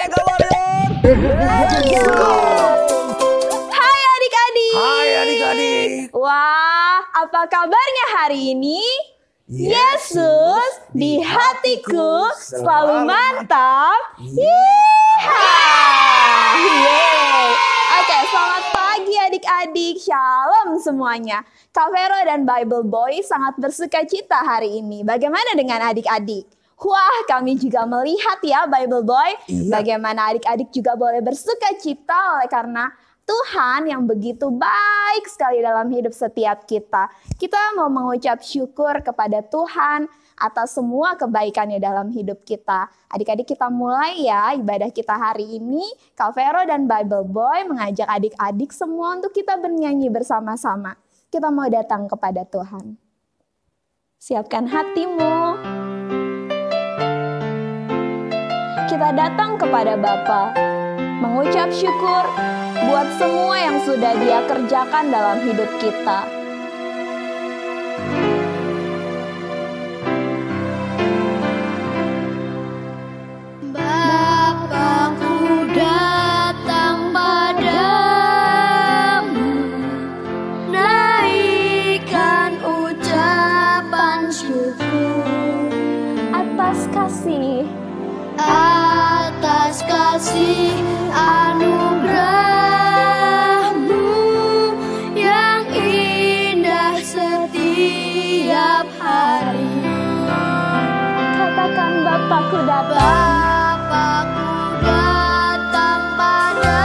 Mega Warrior. Hai adik-adik. Hai adik-adik. Wah, apa kabarnya hari ini? Yesus di hatiku selalu mantap. Yeay. Yeay. Oke, selamat pagi adik-adik. Shalom semuanya. Kak Vero dan Bible Boy sangat bersuka cita hari ini. Bagaimana dengan adik-adik? Wah, kami juga melihat ya Bible Boy. Bagaimana adik-adik juga boleh bersuka cita oleh karena Tuhan yang begitu baik sekali dalam hidup setiap kita. Kita mau mengucap syukur kepada Tuhan atas semua kebaikannya dalam hidup kita. Adik-adik kita mulai ya ibadah kita hari ini. Kak Vero dan Bible Boy mengajak adik-adik semua untuk kita bernyanyi bersama-sama. Kita mau datang kepada Tuhan. Siapkan hatimu. Kita datang kepada Bapa, mengucap syukur buat semua yang sudah Dia kerjakan dalam hidup kita. Bapa-Ku datang padamu, naikkan ucapan syukur Atas kasih anugerah-Mu yang indah setiap hari. katakan Bapa-Ku datang. Bapa-Ku datang padamu,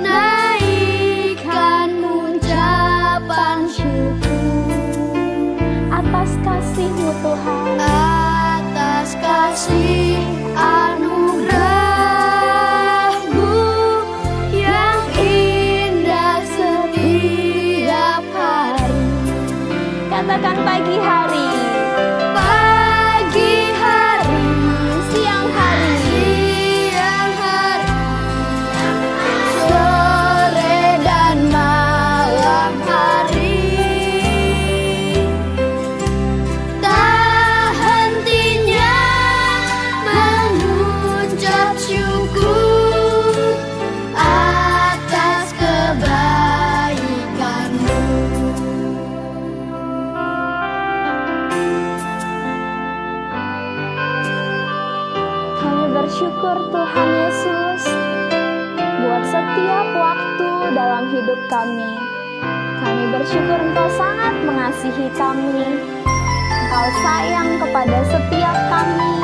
naikkan ucapan syukur Atas kasih-Mu Tuhan, atas kasih anugerah-Mu yang indah setiap hari. katakan pagi hari, Pagi hari, siang hari, siang hari, sore dan malam hari. Tak hentinya mengucap syukur atas kebaikan-Mu. kami bersyukur Tuhan Yesus buat setiap waktu dalam hidup kami. Kami bersyukur Engkau sangat mengasihi kami. Engkau sayang kepada setiap kami.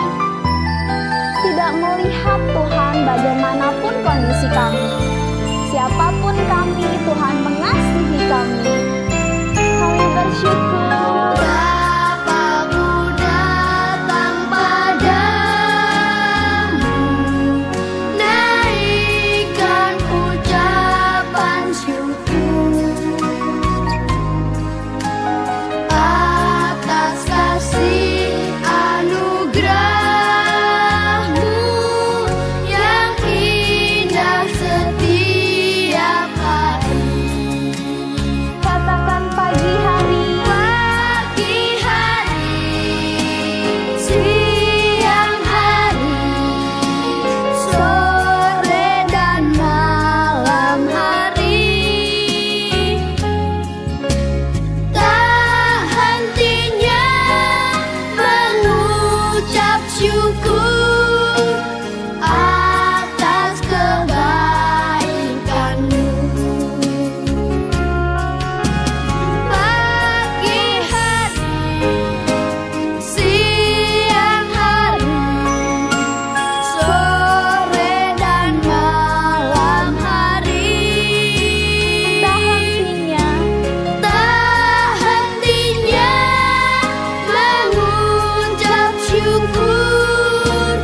Tidak melihat Tuhan bagaimanapun kondisi kami. Siapapun kami, Tuhan mengasihi kami. Kami bersyukur. Bapa-Ku datang padamu, naikkan ucapan syukur atas kasih anugerah-Mu yang indah setiap hari. Katakan pagi hari, Pagi hari, siang hari, sore dan malam hari. Tak hentinya mengucap syukur atas kebaikan-Mu. Pagi hari, siang hari, sore dan malam hari. tak hentinya Tak hentinya mengucap syukur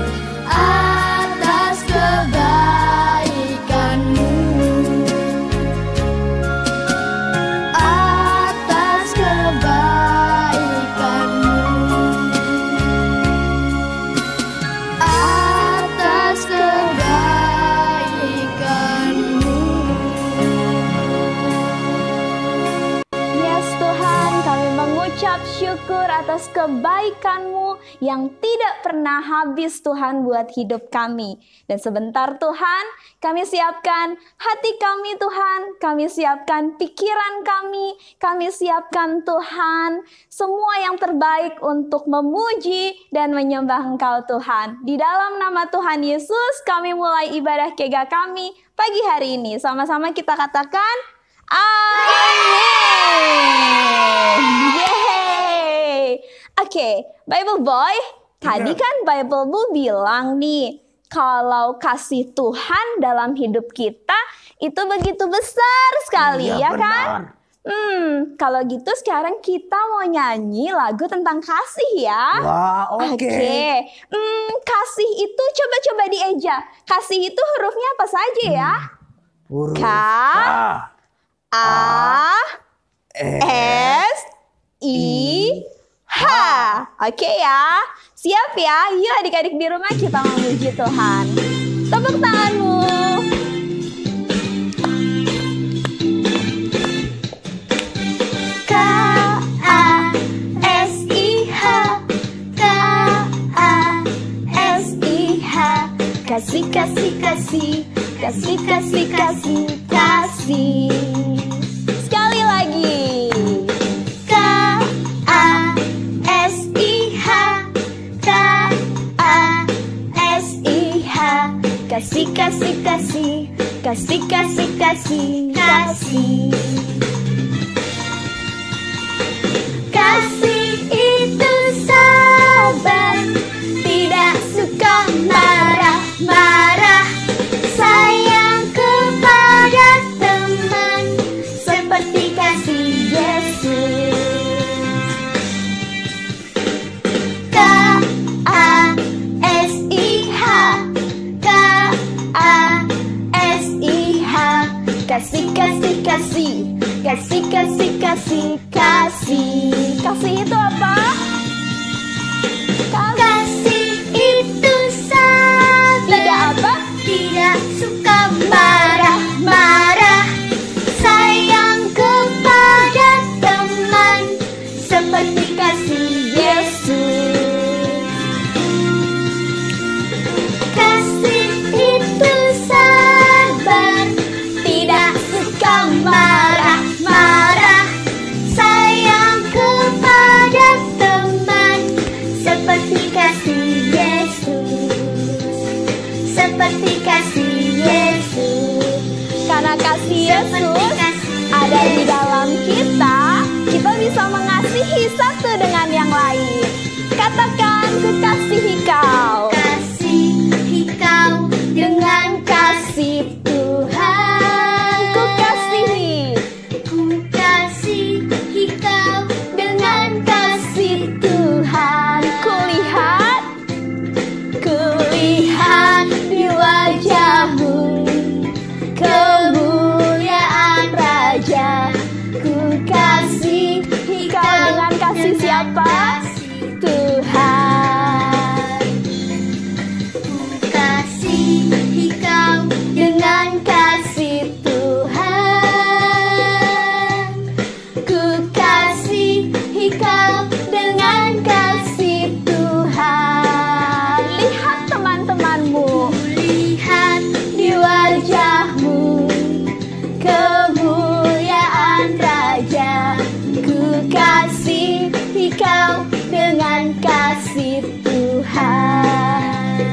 kebaikan-Mu yang tidak pernah habis Tuhan buat hidup kami. Dan sebentar Tuhan, kami siapkan hati kami Tuhan, kami siapkan pikiran kami siapkan Tuhan, semua yang terbaik untuk memuji dan menyembah Engkau Tuhan. Di dalam nama Tuhan Yesus kami mulai ibadah kega kami pagi hari ini. Sama-sama kita katakan, amin. Yeay. Oke, Bible Boy, tadi kan Bible Bu bilang nih, kalau kasih Tuhan dalam hidup kita itu begitu besar sekali, ya kan? Kalau gitu sekarang kita mau nyanyi lagu tentang kasih ya. Wah, oke. Kasih itu coba dieja. Kasih itu hurufnya apa saja ya? Huruf K, A, S, I, H. Oke ya. Siap ya? Yuk adik-adik di rumah kita memuji Tuhan. Tepuk tanganmu. K A S I H, K A S I H. Kasih, kasih, kasih, kasih, kasih, kasih, kasih. Sekali lagi. K A S I H, K A S I H. Kasih, kasih, kasih, kasih, kasih, kasih, kasih. Kasih itu sabar, tidak suka marah-marah, sayang kepada teman, seperti kasih Yesus. K A S I H, K A S I H. Kasih, kasih, kasih, kasih, kasih, kasih, kasih. Kasih itu apa? Kasih itu sabar, Tidak apa? tidak suka marah-marah, sayang kepada teman, seperti kasih Yesus. Kasih itu sabar, tidak suka marah-marah, sayang kepada teman, seperti kasih Yesus, seperti kasih Yesus. Karena kasih Seperti Yesus kasih ada di dalam kita bisa mengasihi satu dengan yang lain. Katakan, ku kasihi kau. Kasihi kau dengan kasih Tuhan. Ku kasihi. Ku kasihi kau dengan kasih Tuhan. Kulihat Di wajahmu kemuliaan Raja. Ku kasihi kau dengan kasih siapa? Tuhan. Ku kasihi kau dengan kasih Tuhan. Ku kasihi kau dengan kasih Tuhan. Lihat teman-temanmu. Lihat di wajahmu kemuliaan Raja. Ku kasihi kau dengan kasih Tuhan.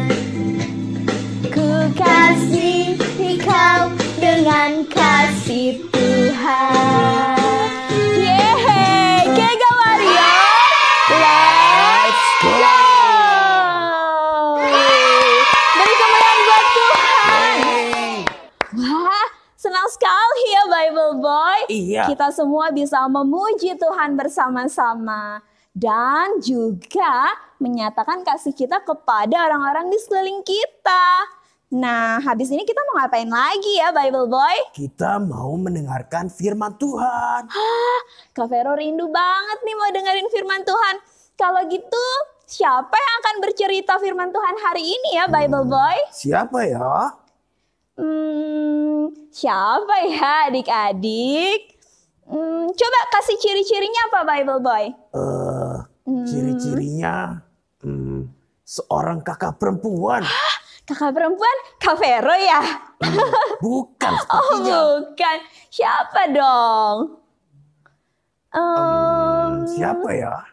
Ku kasihi kau dengan kasih Tuhan. Yeay, Kega Warrior. Let's go. Beri kemuliaan buat Tuhan. Wah, senang sekali ya Bible Boy. Iya. Kita semua bisa memuji Tuhan bersama-sama. Dan juga menyatakan kasih kita kepada orang-orang di sekeliling kita. Nah, habis ini kita mau ngapain lagi ya Bible Boy? Kita mau mendengarkan firman Tuhan. Kak Vero rindu banget nih mau dengerin firman Tuhan. Kalau gitu, siapa yang akan bercerita firman Tuhan hari ini ya Bible Boy? Siapa ya? Siapa ya adik-adik? Coba kasih ciri-cirinya apa Bible Boy? Ciri-cirinya seorang kakak perempuan. Kakak perempuan, Kak Vero ya? Bukan Oh sepertinya. bukan, siapa dong? Siapa ya?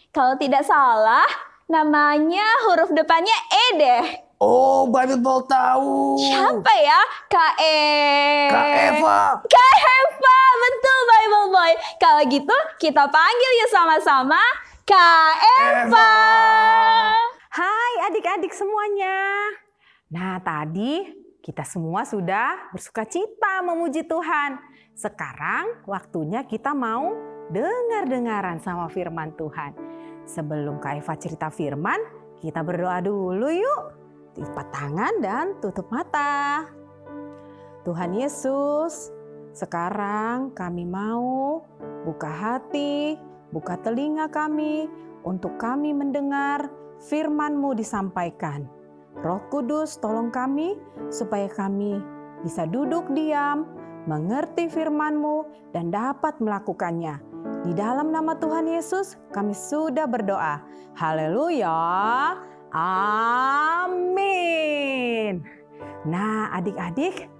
Kalau tidak salah, namanya huruf depannya E deh. Oh, Bible tahu. Siapa ya? Kak Kak Eva. Kak Eva, betul Bible Boy. Kalau gitu kita panggil ya sama-sama Kak Eva. Hai adik-adik semuanya. Nah tadi kita semua sudah bersukacita memuji Tuhan. Sekarang waktunya kita mau dengar-dengaran sama firman Tuhan. Sebelum Kak Eva cerita firman, kita berdoa dulu yuk. Lipat tangan dan tutup mata. Tuhan Yesus, sekarang kami mau buka hati, buka telinga kami untuk kami mendengar firman-Mu disampaikan. Roh Kudus tolong kami supaya kami bisa duduk diam, mengerti firman-Mu dan dapat melakukannya. Di dalam nama Tuhan Yesus kami sudah berdoa. Haleluya. Amin. Nah adik-adik,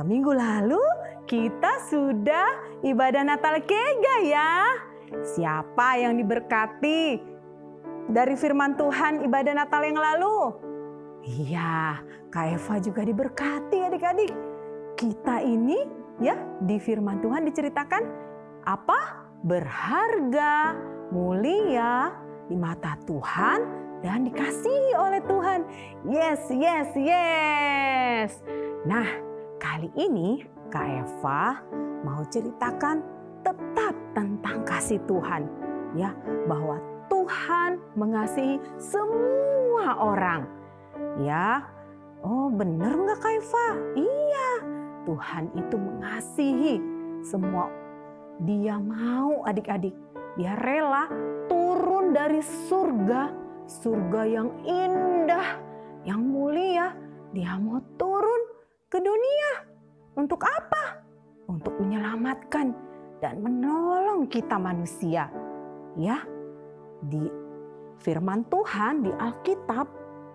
minggu lalu kita sudah ibadah Natal Kega ya. Siapa yang diberkati dari firman Tuhan ibadah Natal yang lalu? Iya, Kak Eva juga diberkati adik-adik. Kita ini ya di firman Tuhan diceritakan apa? Berharga, mulia di mata Tuhan dan dikasihi oleh Tuhan. Yes, yes, yes. Nah, kali ini Kak Eva mau ceritakan tetap tentang kasih Tuhan. Ya, bahwa Tuhan mengasihi semua orang. Ya, oh bener nggak Kak Eva? Iya, Tuhan itu mengasihi semua. Dia mau adik-adik, dia rela turun dari surga. Surga yang indah, yang mulia, dia mau turun ke dunia. Untuk apa? Untuk menyelamatkan dan menolong kita manusia. Ya, di firman Tuhan di Alkitab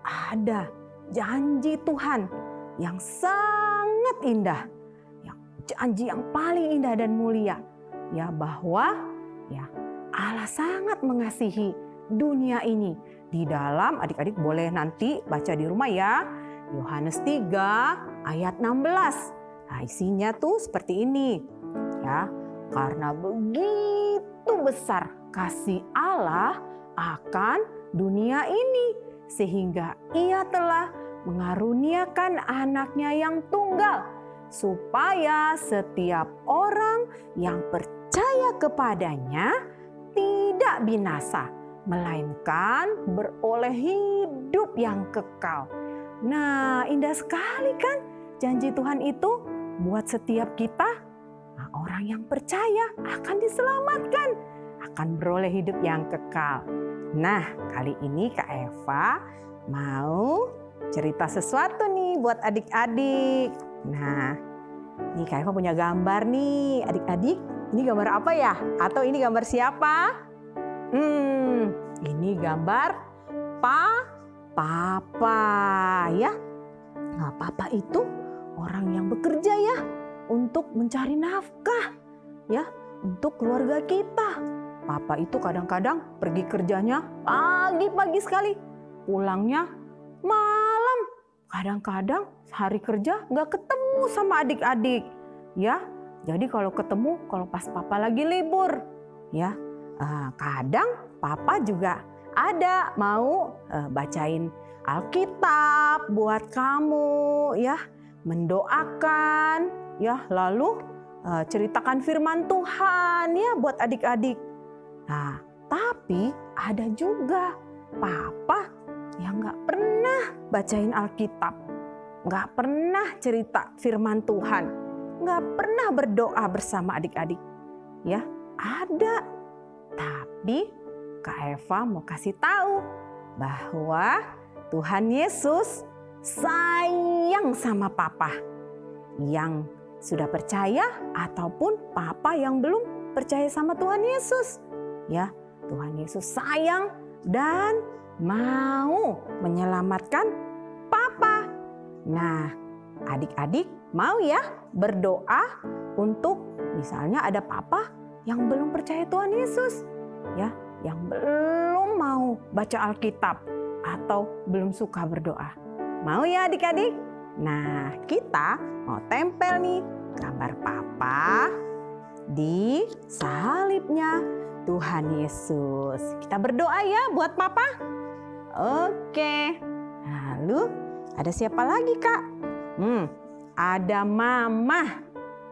ada janji Tuhan yang sangat indah. Janji yang paling indah dan mulia. Ya, bahwa ya Allah sangat mengasihi dunia ini. Di dalam, adik-adik boleh nanti baca di rumah ya. Yohanes 3 ayat 16. Nah, isinya tuh seperti ini. Ya, karena begitu besar kasih Allah akan dunia ini, sehingga Ia telah mengaruniakan anaknya yang tunggal, supaya setiap orang yang percaya kepadanya tidak binasa, melainkan beroleh hidup yang kekal. Nah, indah sekali kan janji Tuhan itu buat setiap kita. Nah, orang yang percaya akan diselamatkan, akan beroleh hidup yang kekal. Nah, kali ini Kak Eva mau cerita sesuatu nih buat adik-adik. Nah, nih Kak Eva punya gambar nih adik-adik. Ini gambar apa ya? Atau ini gambar siapa? Ini gambar Papa ya. Nah, Papa itu orang yang bekerja ya untuk mencari nafkah ya untuk keluarga kita. Papa itu kadang-kadang pergi kerjanya pagi-pagi sekali, pulangnya malam. Kadang-kadang hari kerja nggak ketemu sama adik-adik ya. Jadi kalau ketemu kalau pas Papa lagi libur ya. Kadang Papa juga ada mau bacain Alkitab buat kamu ya, mendoakan ya, lalu ceritakan firman Tuhan ya buat adik-adik. Nah, tapi ada juga Papa yang nggak pernah bacain Alkitab, nggak pernah cerita firman Tuhan, nggak pernah berdoa bersama adik-adik ya. Ada. Tapi Kak Eva mau kasih tahu bahwa Tuhan Yesus sayang sama Papa yang sudah percaya ataupun Papa yang belum percaya sama Tuhan Yesus. Ya, Tuhan Yesus sayang dan mau menyelamatkan Papa. Nah, adik-adik mau ya berdoa untuk misalnya ada Papa yang belum percaya Tuhan Yesus, ya, yang belum mau baca Alkitab atau belum suka berdoa. Mau ya adik-adik? Nah, kita mau tempel nih gambar Papa di salibnya Tuhan Yesus. Kita berdoa ya buat Papa. Oke. Lalu ada siapa lagi, Kak? Ada Mama.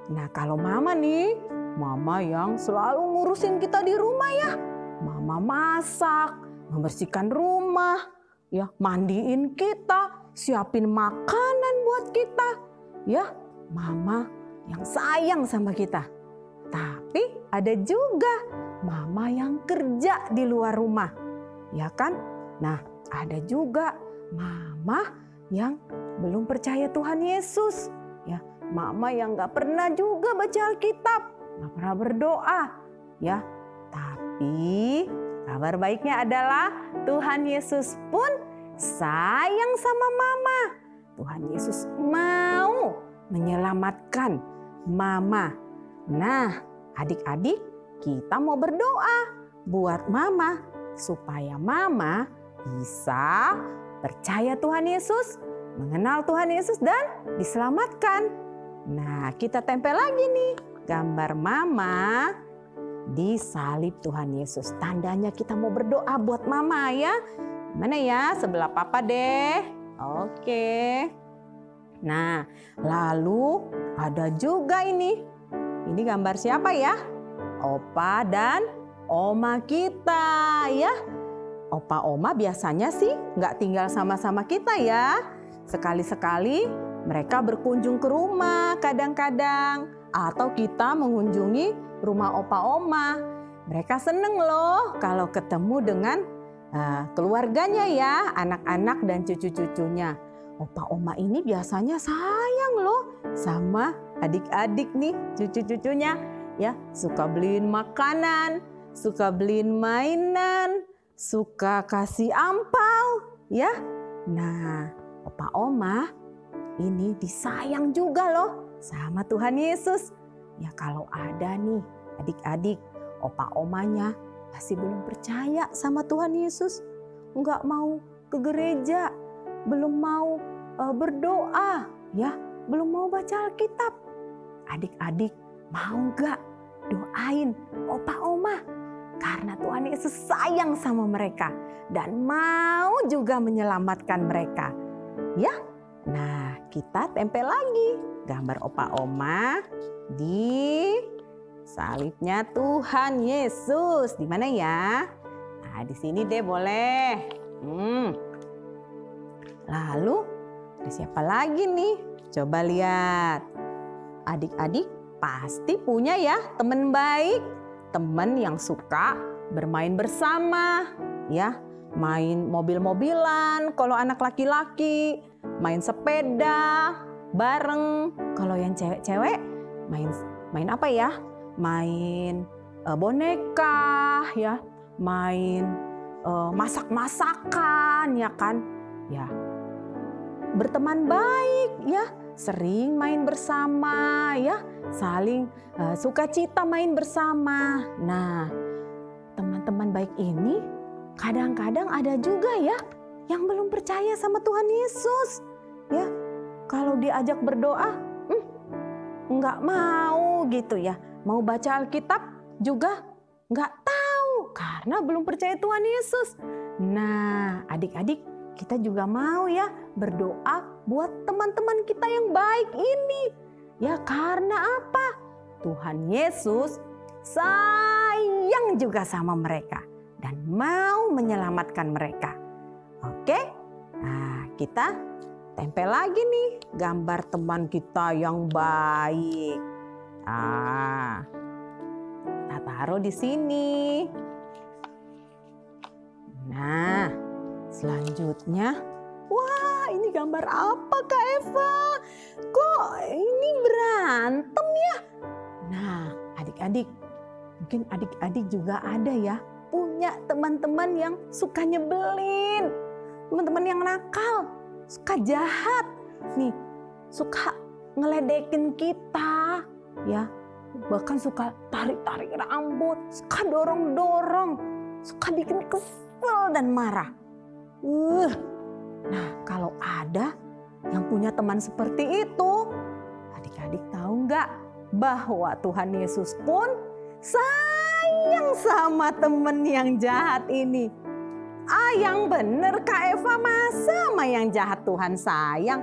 Nah, kalau Mama nih, Mama yang selalu ngurusin kita di rumah ya. Mama masak, membersihkan rumah, ya, mandiin kita, siapin makanan buat kita. Ya, Mama yang sayang sama kita. Tapi ada juga Mama yang kerja di luar rumah, ya kan? Nah, ada juga Mama yang belum percaya Tuhan Yesus, ya. Mama yang gak pernah juga baca Alkitab, gak pernah berdoa, ya. Tapi kabar baiknya adalah Tuhan Yesus pun sayang sama Mama. Tuhan Yesus mau menyelamatkan Mama. Nah, adik-adik, kita mau berdoa buat Mama supaya Mama bisa percaya Tuhan Yesus, mengenal Tuhan Yesus dan diselamatkan. Nah, kita tempel lagi nih gambar Mama di salib Tuhan Yesus. Tandanya kita mau berdoa buat Mama ya. Mana ya? Sebelah Papa deh. Oke. Nah, lalu ada juga ini. Ini gambar siapa ya? Opa dan Oma kita ya. Opa Oma biasanya sih nggak tinggal sama-sama kita ya. Sekali-sekali mereka berkunjung ke rumah kadang-kadang. Atau kita mengunjungi rumah Opa Oma. Mereka seneng loh kalau ketemu dengan keluarganya ya. Anak-anak dan cucu-cucunya. Opa Oma ini biasanya sayang loh sama adik-adik nih, cucu-cucunya. Ya, suka beliin makanan, suka beliin mainan, suka kasih ampau, ya. Nah, Opa Oma ini disayang juga loh sama Tuhan Yesus. Ya, kalau ada nih adik-adik, Opa Omanya masih belum percaya sama Tuhan Yesus, nggak mau ke gereja, belum mau berdoa, ya, belum mau baca Alkitab. Adik-adik mau nggak doain Opa Oma? Karena Tuhan Yesus sayang sama mereka dan mau juga menyelamatkan mereka. Ya, nah kita tempel lagi gambar Opa Oma di salibnya Tuhan Yesus. Di mana ya? Nah, di sini deh boleh. Lalu ada siapa lagi nih? Coba lihat. Adik-adik pasti punya ya teman baik, teman yang suka bermain bersama, ya, main mobil-mobilan kalau anak laki-laki, main sepeda bareng. Kalau yang cewek-cewek main apa ya? Main boneka, ya, main masak-masakan, ya kan? Ya, berteman baik, ya. Sering main bersama, ya, saling sukacita main bersama. Nah, teman-teman baik ini kadang-kadang ada juga ya yang belum percaya sama Tuhan Yesus, ya. Kalau diajak berdoa, nggak mau gitu ya. Mau baca Alkitab juga nggak tahu karena belum percaya Tuhan Yesus. Nah, adik-adik, kita juga mau ya berdoa buat teman-teman kita yang baik ini. Ya, karena apa? Tuhan Yesus sayang juga sama mereka dan mau menyelamatkan mereka. Oke? Nah, kita tempel lagi nih gambar teman kita yang baik. Kita taruh di sini. Nah, selanjutnya, wah, ini gambar apa Kak Eva? Kok ini berantem ya? Nah, adik-adik, mungkin adik-adik juga ada ya punya teman-teman yang suka nyebelin, teman-teman yang nakal, suka jahat, nih, suka ngeledekin kita, ya, bahkan suka tarik-tarik rambut, suka dorong-dorong, suka bikin kesel dan marah. Nah, kalau ada yang punya teman seperti itu, adik-adik tahu nggak bahwa Tuhan Yesus pun sayang sama temen yang jahat ini. Yang bener Kak Eva, masa sama yang jahat Tuhan sayang?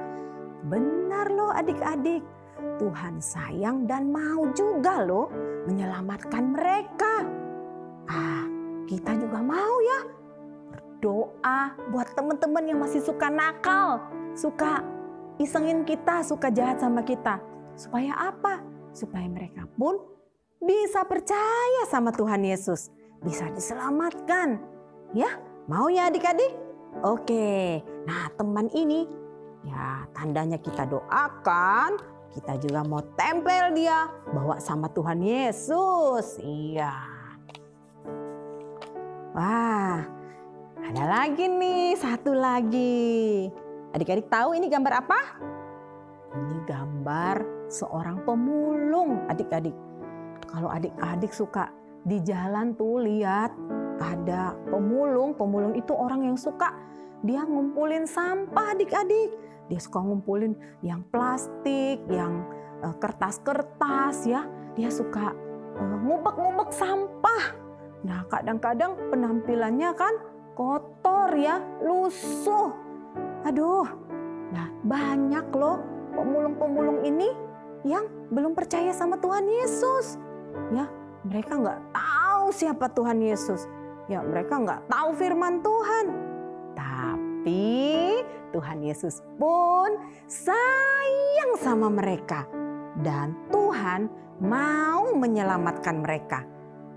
Benar loh adik-adik, Tuhan sayang dan mau juga loh menyelamatkan mereka. Kita juga mau ya berdoa buat teman-teman yang masih suka nakal, suka isengin kita, suka jahat sama kita. Supaya apa? Supaya mereka pun bisa percaya sama Tuhan Yesus, bisa diselamatkan. Ya, mau ya adik-adik? Oke, nah teman ini ya tandanya kita doakan, kita juga mau tempel dia, bawa sama Tuhan Yesus. Iya. Wah, ada lagi nih, satu lagi. Adik-adik tahu ini gambar apa? Ini gambar seorang pemulung, adik-adik. Kalau adik-adik suka di jalan tuh lihat ada pemulung. Pemulung itu orang yang suka dia ngumpulin sampah adik-adik. Dia suka ngumpulin yang plastik, yang kertas-kertas ya. Dia suka ngubek-ngubek sampah. Nah kadang-kadang penampilannya kan kotor ya, lusuh. Aduh, nah banyak loh pemulung-pemulung ini yang belum percaya sama Tuhan Yesus. Ya, mereka nggak tahu siapa Tuhan Yesus. Ya, mereka nggak tahu firman Tuhan. Tapi Tuhan Yesus pun sayang sama mereka. Dan Tuhan mau menyelamatkan mereka.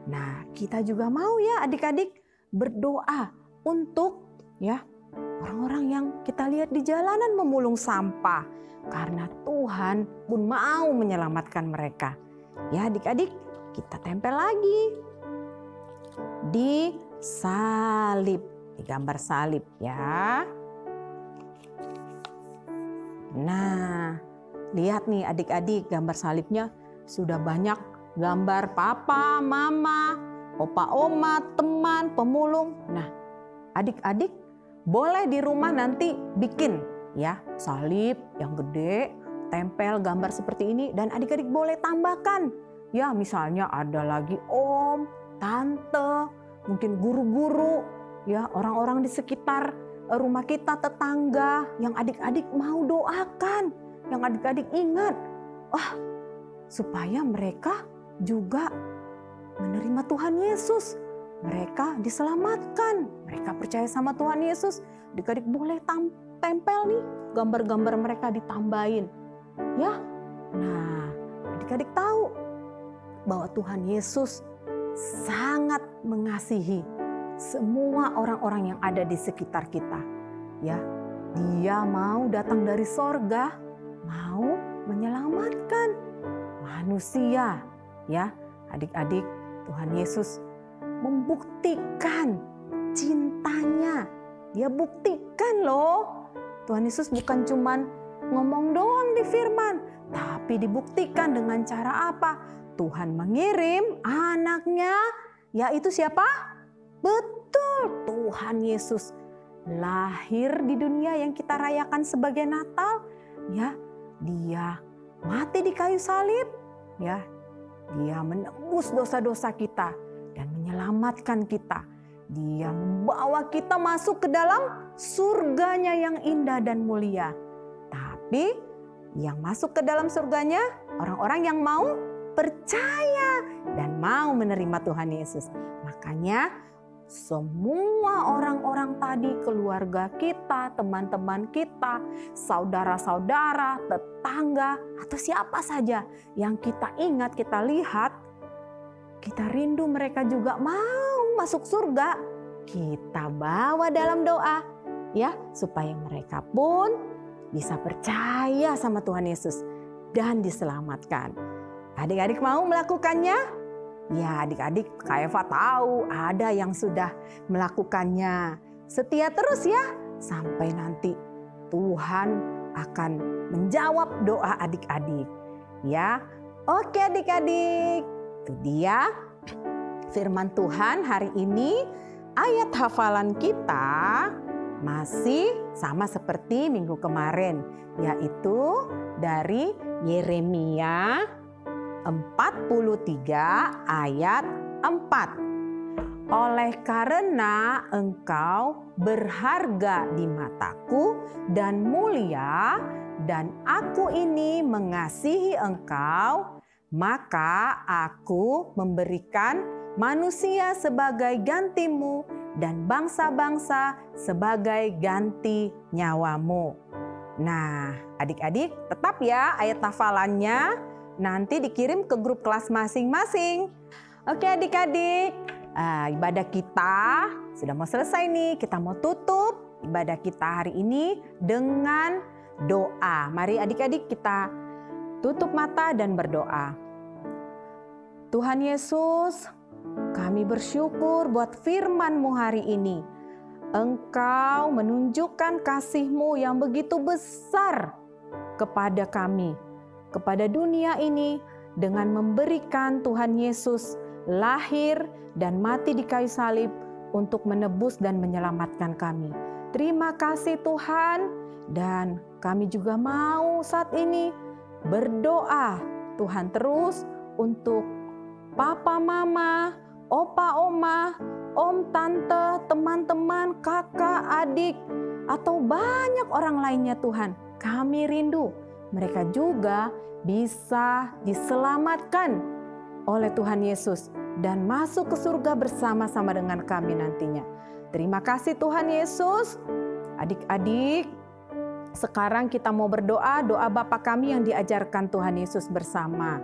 Nah, kita juga mau ya adik-adik berdoa untuk ya orang-orang yang kita lihat di jalanan memulung sampah. Karena Tuhan pun mau menyelamatkan mereka. Ya adik-adik, kita tempel lagi di salib, di gambar salib ya. Nah, lihat nih adik-adik, gambar salibnya sudah banyak gambar papa, mama, opa, oma, teman, pemulung. Nah, adik-adik boleh di rumah nanti bikin ya salib yang gede, tempel gambar seperti ini, dan adik-adik boleh tambahkan. Ya misalnya ada lagi om, tante, mungkin guru-guru, ya orang-orang di sekitar rumah kita, tetangga yang adik-adik mau doakan, yang adik-adik ingat. Supaya mereka juga menerima Tuhan Yesus. Mereka diselamatkan, mereka percaya sama Tuhan Yesus. Adik-adik boleh tempel nih gambar-gambar mereka ditambahin. Ya, nah adik-adik tahu bahwa Tuhan Yesus sangat mengasihi semua orang-orang yang ada di sekitar kita. Ya, Dia mau datang dari sorga, mau menyelamatkan manusia. Ya, adik-adik, Tuhan Yesus membuktikan cintanya. Dia buktikan loh. Tuhan Yesus bukan cuman ngomong doang di firman, tapi dibuktikan dengan cara apa? Tuhan mengirim anaknya, yaitu siapa? Betul, Tuhan Yesus lahir di dunia yang kita rayakan sebagai Natal. Ya, Dia mati di kayu salib. Ya, Dia menebus dosa-dosa kita dan menyelamatkan kita. Dia membawa kita masuk ke dalam surganya yang indah dan mulia. Tapi yang masuk ke dalam surganya orang-orang yang mau percaya dan mau menerima Tuhan Yesus. Makanya semua orang-orang tadi, keluarga kita, teman-teman kita, saudara-saudara, tetangga, atau siapa saja yang kita ingat, kita lihat, kita rindu mereka juga mau masuk surga, kita bawa dalam doa ya, supaya mereka pun bisa percaya sama Tuhan Yesus dan diselamatkan. Adik-adik mau melakukannya? Ya adik-adik, Kak Eva tahu ada yang sudah melakukannya. Setia terus ya, sampai nanti Tuhan akan menjawab doa adik-adik. Ya, oke adik-adik, itu dia firman Tuhan hari ini. Ayat hafalan kita masih sama seperti minggu kemarin, yaitu dari Yeremia 43 ayat 4. Oleh karena engkau berharga di mataku dan mulia, dan aku ini mengasihi engkau, maka aku memberikan manusia sebagai gantimu dan bangsa-bangsa sebagai ganti nyawamu. Nah, adik-adik tetap ya ayat hafalannya nanti dikirim ke grup kelas masing-masing. Oke adik-adik, ibadah kita sudah mau selesai nih. Kita mau tutup ibadah kita hari ini dengan doa. Mari adik-adik kita tutup mata dan berdoa. Tuhan Yesus, kami bersyukur buat firman-Mu hari ini. Engkau menunjukkan kasih-Mu yang begitu besar kepada kami, kepada dunia ini, dengan memberikan Tuhan Yesus lahir dan mati di kayu salib untuk menebus dan menyelamatkan kami. Terima kasih Tuhan, dan kami juga mau saat ini berdoa Tuhan terus untuk papa mama, opa oma, om tante, teman-teman, kakak, adik, atau banyak orang lainnya Tuhan. Kami rindu mereka juga bisa diselamatkan oleh Tuhan Yesus dan masuk ke surga bersama-sama dengan kami nantinya. Terima kasih Tuhan Yesus. Adik-adik, sekarang kita mau berdoa doa Bapa kami yang diajarkan Tuhan Yesus bersama.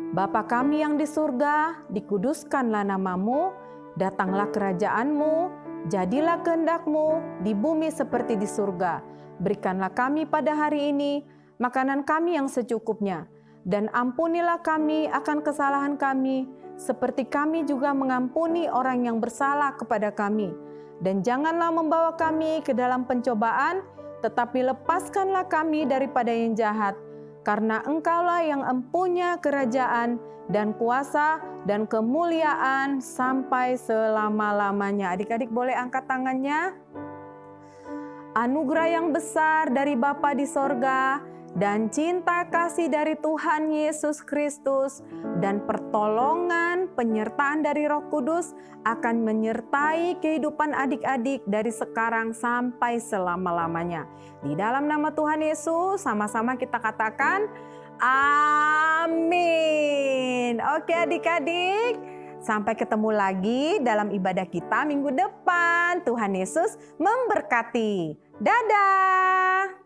Bapa kami yang di surga, dikuduskanlah namamu, datanglah kerajaanmu, jadilah kehendak-Mu di bumi seperti di surga. Berikanlah kami pada hari ini makanan kami yang secukupnya, dan ampunilah kami akan kesalahan kami, seperti kami juga mengampuni orang yang bersalah kepada kami. Dan janganlah membawa kami ke dalam pencobaan, tetapi lepaskanlah kami daripada yang jahat, karena Engkaulah yang empunya kerajaan dan kuasa dan kemuliaan sampai selama-lamanya. Adik-adik boleh angkat tangannya. Anugerah yang besar dari Bapa di sorga, dan cinta kasih dari Tuhan Yesus Kristus, dan pertolongan penyertaan dari Roh Kudus akan menyertai kehidupan adik-adik dari sekarang sampai selama-lamanya. Di dalam nama Tuhan Yesus, sama-sama kita katakan amin. Oke adik-adik, sampai ketemu lagi dalam ibadah kita minggu depan. Tuhan Yesus memberkati. Dadah.